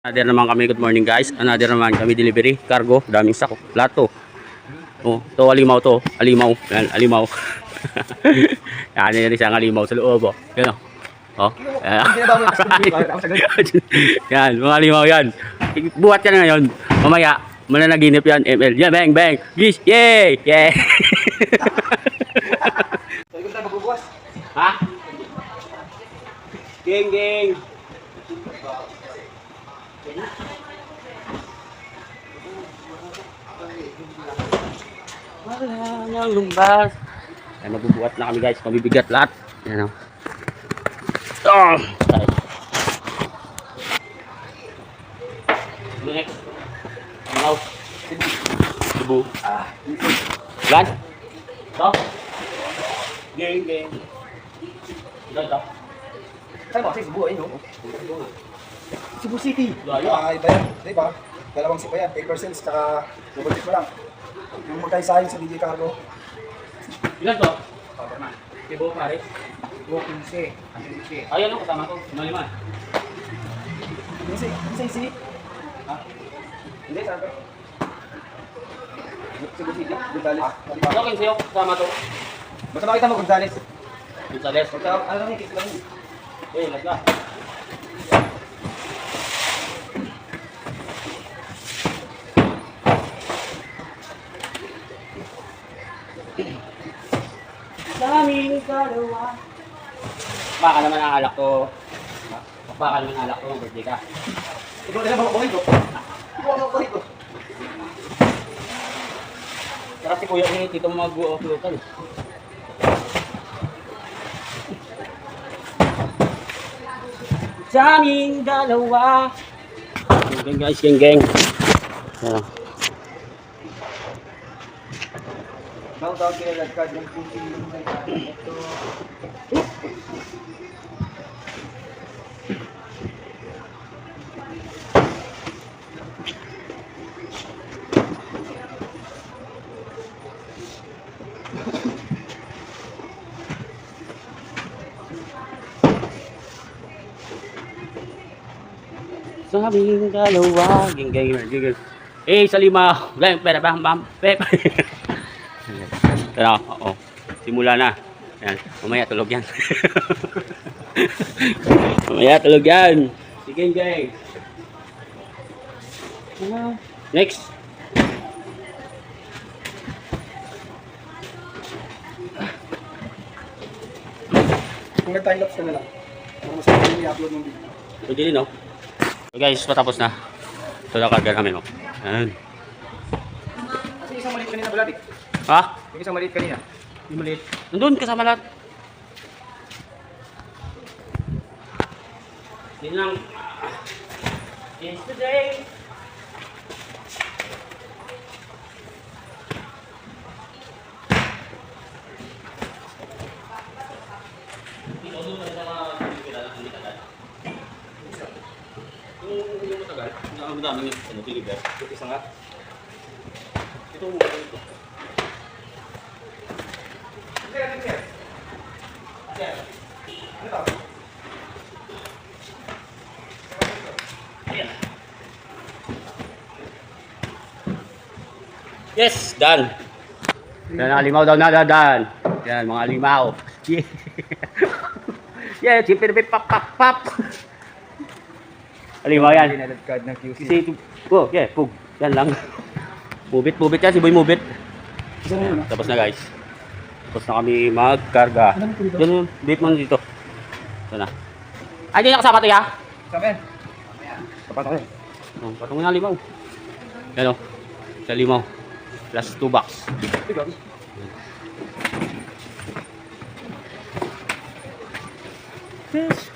Another naman kami, good morning guys. Another naman kami delivery, cargo, daming sako, plato. Oh, to alimaw to, alimaw. Yan, alimaw. Yan, yan isang alimaw sa loob, oh. Yan, oh. Yan, mga alimaw yan. Buhat yan ngayon. Mamaya, mananaginip yan, ML. Yan, bang, bang. Gish, yay! Yay! Ha? Geng, geng. Wala nang lumbas. Ay, magbubuhat na kami guys. Mabibigat lahat. Yan o. Oh! Next. Now. Cebu. Gan? Ito? Geng, geng. Ito. Saan mo kasi Cebu ayun no? Cebu City. Layo. Iba yan, diba? Dalawang sipa yan, paper sales, tsaka double check mo lang. Yung magkaisahin sa DJ Cargo. Ilan to? Papa na. Cebu pare. Cebu 15. Ayan o, kasama ko. Malima. Isa. Ha? Hindi, saan ka? Cebu City, Gonzales. Ito, kinsiyo. Kasama to. Basta makita mo Gonzales. Gonzales. Ano lang yung kiss lang yun? Eh, let's go. Daming kalawa. Baka naman ang alak to. Baka naman ang alak to. Birthday ka. Ikaw na lang makukuhin ko. Ikaw ang makukuhin ko. Sarap si Kuya ni Tito mag-upload. Daming dalawa. Geng guys, geng geng. Yan. Downtown Kilalagkad ng Puti. Daming dalawa. Geng geng geng. Eh, sa lima. Bam, pera, bam, bam, pep. Pero, oo. Simula na. Yan. Mamaya tulog yan. Mamaya tulog yan. Sige, geng. Next. Kung may time lapse ka na lang. Para mas madali i-upload ng video. Pwede din, no? So guys, patapos na. Ito na karga namin, no? Yan. Kasi isang maliit kanina pala, Dick. Ha? Yung isang maliit kanina. Yung maliit. Nandun, kasama lahat. Yun lang. Yesterday. Yung matagal, ang dami ng deliver. Yung isa nga. Ito mo ba ito? Yes, done. Yan, alimaw daw na done. Yan, mga alimaw. Yeah. Yeah, chipir pap pap pap. Alimaw yan. Kilalagkad ng QC. Oh, yeah, pug. Yan lang. Mubit yan, si Boy Mubit. Isa na yun, ha? Tapos na guys. Tapos na kami magkarga. Yan yun, bait mo dito. Ito na. Ay, hindi na kasama ito ya? Sama yan. Kapat ako yun. Oh, patungin na limaw. Yan o. Sa limaw. Plus 2 box. Ikaw. Yes.